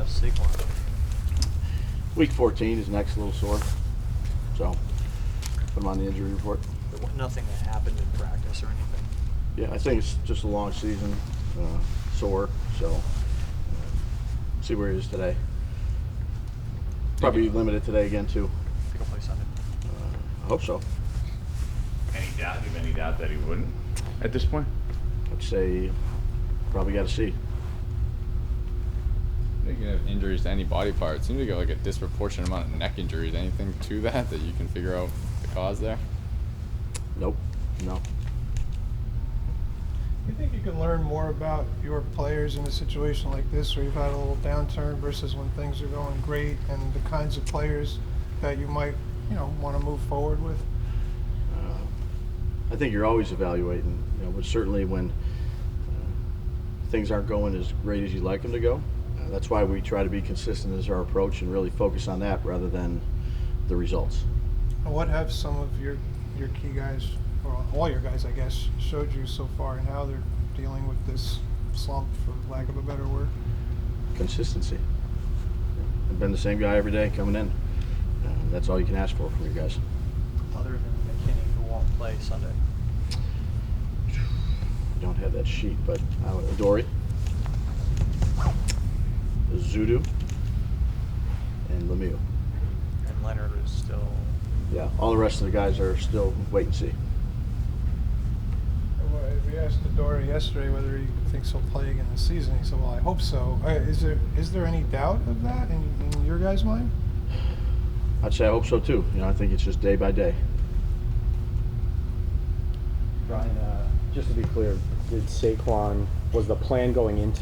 Saquon? Week 14, his neck's a little sore, so put him on the injury report. Nothing that happened in practice or anything? Yeah, I think it's just a long season, sore, so see where he is today. Probably limited today again, too. He'll play Sunday. I hope so. Any doubt that he wouldn't at this point? I'd say probably got to see. You can have injuries to any body part. It seems to get like a disproportionate amount of neck injuries. Anything to that you can figure out the cause there? Nope, no. You think you can learn more about your players in a situation like this where you've had a little downturn versus when things are going great, and the kinds of players that you might, want to move forward with? I think you're always evaluating, but certainly when things aren't going as great as you'd like them to go. That's why we try to be consistent as our approach and really focus on that rather than the results. And what have some of your key guys, or all your guys, I guess, showed you so far, and how they're dealing with this slump, for lack of a better word? Consistency. I've been the same guy every day coming in. That's all you can ask for from your guys. Other than McKinney, who won't play Sunday? I don't have that sheet, but Dory, Zudu, and Lemieux. And Leonard is still... Yeah, all the rest of the guys are still wait and see. We asked Dory yesterday whether he thinks he'll play again this season. He said, well, I hope so. Is there any doubt of that in your guys' mind? I'd say I hope so too. I think it's just day by day. Brian, just to be clear, was the plan going into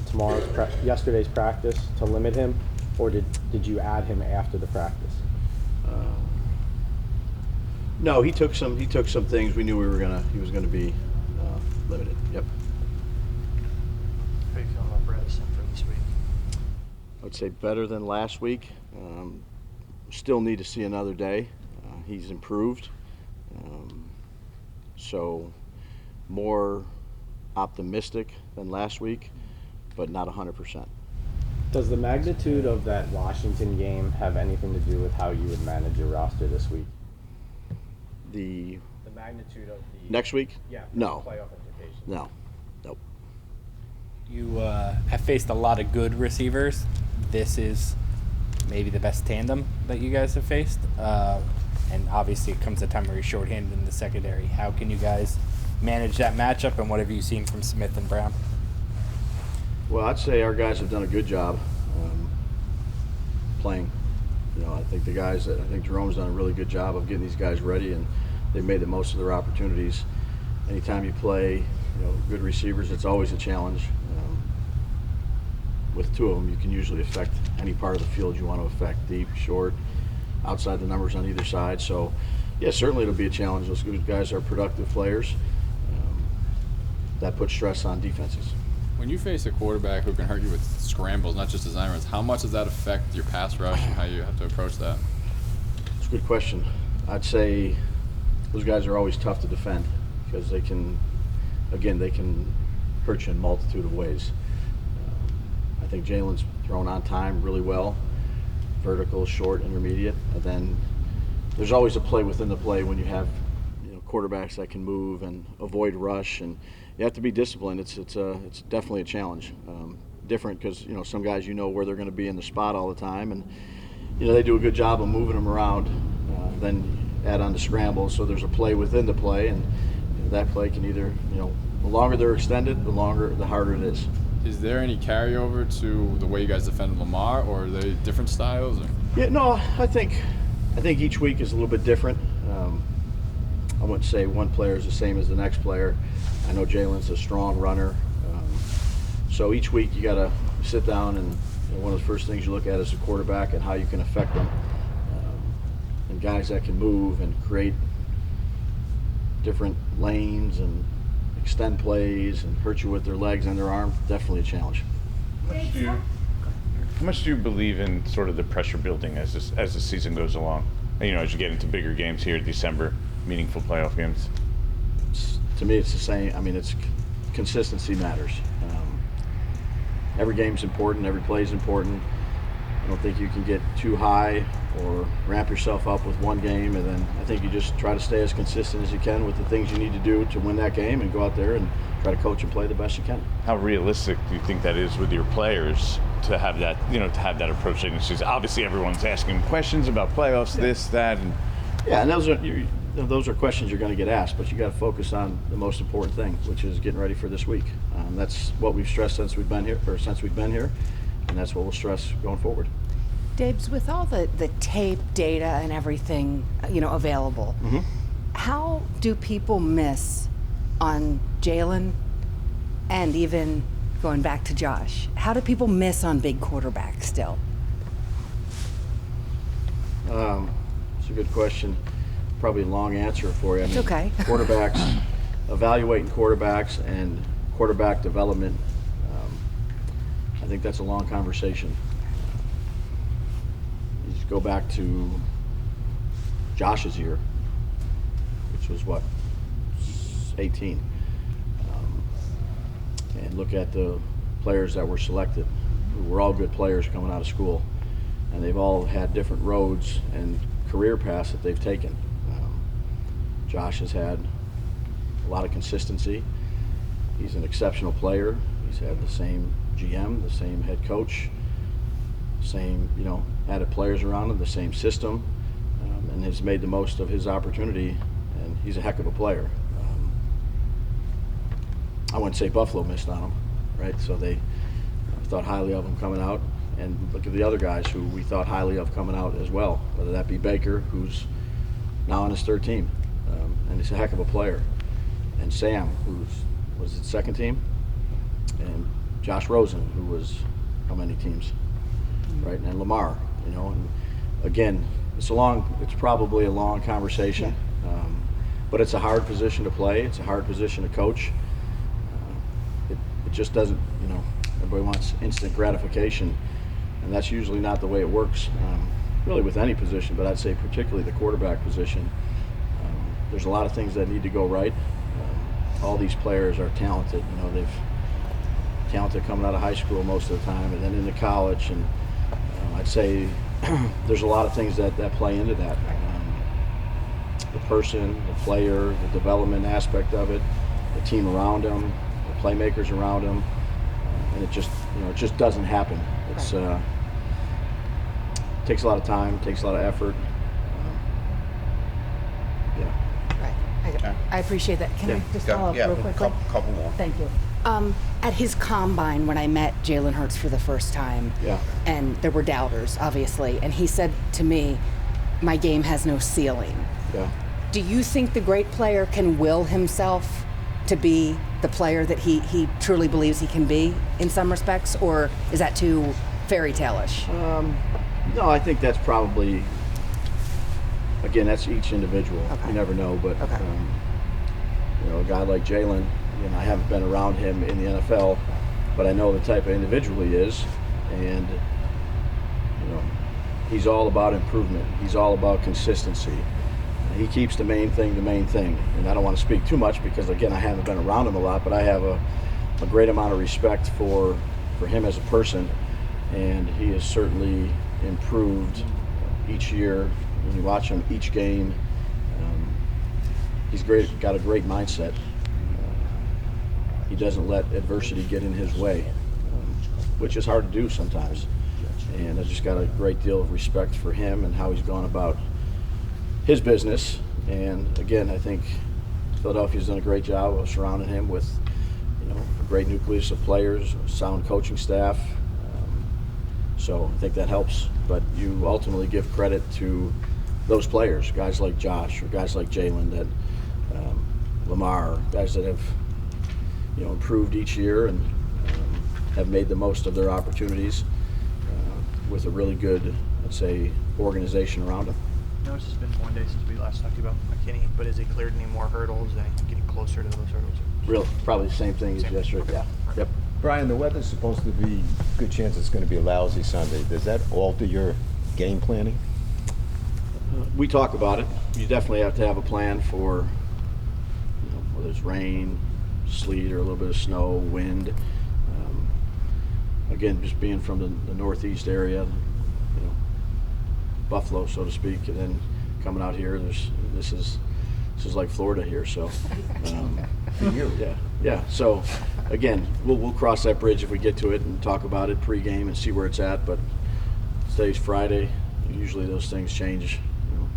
yesterday's practice to limit him, or did you add him after the practice? No, he took some things. We knew he was gonna be limited. Yep. How are you feeling about Bredesen for this week? I would say better than last week. Still need to see another day. He's improved. So more optimistic than last week, but not 100%. Does the magnitude of that Washington game have anything to do with how you would manage your roster this week? The magnitude of the next week? Yeah. No. Playoff implications. No. Nope. You have faced a lot of good receivers. This is maybe the best tandem that you guys have faced. And obviously it comes a time where you're shorthanded in the secondary. How can you guys manage that matchup, and what have you seen from Smith and Brown? Well, I'd say our guys have done a good job playing. I think Jerome's done a really good job of getting these guys ready, and they've made the most of their opportunities. Anytime you play, good receivers, it's always a challenge. With two of them, you can usually affect any part of the field you want to affect, deep, short, outside the numbers on either side. So, yeah, certainly it'll be a challenge. Those guys are productive players. That puts stress on defenses. When you face a quarterback who can hurt you with scrambles, not just design runs, how much does that affect your pass rush and how you have to approach that? It's a good question. I'd say those guys are always tough to defend because they can hurt you in a multitude of ways. I think Jalen's thrown on time really well, vertical, short, intermediate, and then there's always a play within the play when you have quarterbacks that can move and avoid rush, and you have to be disciplined. It's definitely a challenge. Different because some guys where they're going to be in the spot all the time, and they do a good job of moving them around. Then add on the scrambles, so there's a play within the play, and that play can either the longer they're extended, the harder it is. Is there any carryover to the way you guys defended Lamar, or are they different styles? Or? Yeah, no, I think each week is a little bit different. I wouldn't say one player is the same as the next player. I know Jalen's a strong runner. So each week you got to sit down, and one of the first things you look at is the quarterback and how you can affect them. And guys that can move and create different lanes and extend plays and hurt you with their legs and their arm, definitely a challenge. How much do you believe in sort of the pressure building as the season goes along? As you get into bigger games here, December, meaningful playoff games. To me, it's the same. It's consistency matters. Every game's important. Every play's important. don't think you can get too high or ramp yourself up with one game, and then I think you just try to stay as consistent as you can with the things you need to do to win that game and go out there and try to coach and play the best you can. How realistic do you think that is with your players to have that, to have that approach in the season? Obviously, everyone's asking questions about playoffs, this, that, and Yeah, and those are questions you're going to get asked, but you got to focus on the most important thing, which is getting ready for this week. That's what we've stressed since we've been here, and that's what we'll stress going forward. Dabes, with all the tape, data, and everything, available, how do people miss on Jalen and even going back to Josh? How do people miss on big quarterbacks still? It's a good question. Probably a long answer for you. It's okay. Quarterbacks, evaluating quarterbacks and quarterback development, I think that's a long conversation. You just go back to Josh's year, which was what, 18, and look at the players that were selected, who were all good players coming out of school, and they've all had different roads and career paths that they've taken. Josh has had a lot of consistency. He's an exceptional player. He's had the same GM, the same head coach, same, added players around him, the same system, and has made the most of his opportunity, and he's a heck of a player. I wouldn't say Buffalo missed on him, right? So they thought highly of him coming out, and look at the other guys who we thought highly of coming out as well, whether that be Baker, who's now on his third team, and he's a heck of a player, and Sam, was it second team, and Josh Rosen, who was how many teams, right? And Lamar, and again, it's probably a long conversation, but it's a hard position to play. It's a hard position to coach. It just doesn't, everybody wants instant gratification, and that's usually not the way it works, really with any position, but I'd say particularly the quarterback position. There's a lot of things that need to go right. All these players are talented. They've talented coming out of high school most of the time, and then into college. And I'd say there's a lot of things that play into that. The person, the player, the development aspect of it, the team around them, the playmakers around them, and it just doesn't happen. It's takes a lot of time, takes a lot of effort. I appreciate that. Can I just follow up real quickly? Couple more. Thank you. At his combine, when I met Jalen Hurts for the first time, and there were doubters, obviously, and he said to me, my game has no ceiling. Yeah. Do you think the great player can will himself to be the player that he truly believes he can be in some respects, or is that too fairy tale-ish? No, I think that's probably, again, that's each individual. Okay. You never know, but Okay. A guy like Jalen, I haven't been around him in the NFL, but I know the type of individual he is, and he's all about improvement. He's all about consistency. He keeps the main thing, and I don't want to speak too much because, again, I haven't been around him a lot, but I have a great amount of respect for him as a person, and he has certainly improved each year. When you watch him each game, he's got a great mindset. He doesn't let adversity get in his way, which is hard to do sometimes. And I just got a great deal of respect for him and how he's gone about his business. And again, I think Philadelphia's done a great job of surrounding him with, a great nucleus of players, a sound coaching staff. So I think that helps. But you ultimately give credit to those players, guys like Josh or guys like Jalen, that Lamar, guys that have improved each year and have made the most of their opportunities with a really good, let's say, organization around them. I know it's just been one day since we last talked about McKinney, but has he cleared any more hurdles? Anything getting closer to those hurdles? Real, probably the same thing as Same. yesterday. Okay. Yeah. Yep. Brian, the weather's supposed to be, good chance it's going to be a lousy Sunday. Does that alter your game planning? We talk about it. You definitely have to have a plan for, whether it's rain, sleet, or a little bit of snow, wind. Again, just being from the northeast area, you know, Buffalo, so to speak, and then coming out here, this is like Florida here. So yeah. So again, we'll cross that bridge if we get to it and talk about it pregame and see where it's at. But today's Friday. Usually those things change, you know,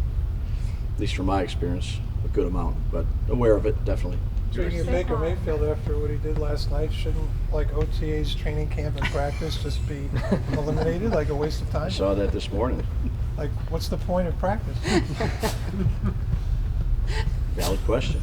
at least from my experience, a good amount. But aware of it, definitely. Speaking of Baker Mayfield, after what he did last night, shouldn't like OTA's training camp and practice just be eliminated, like a waste of time? I saw that this morning. Like, what's the point of practice? Valid question.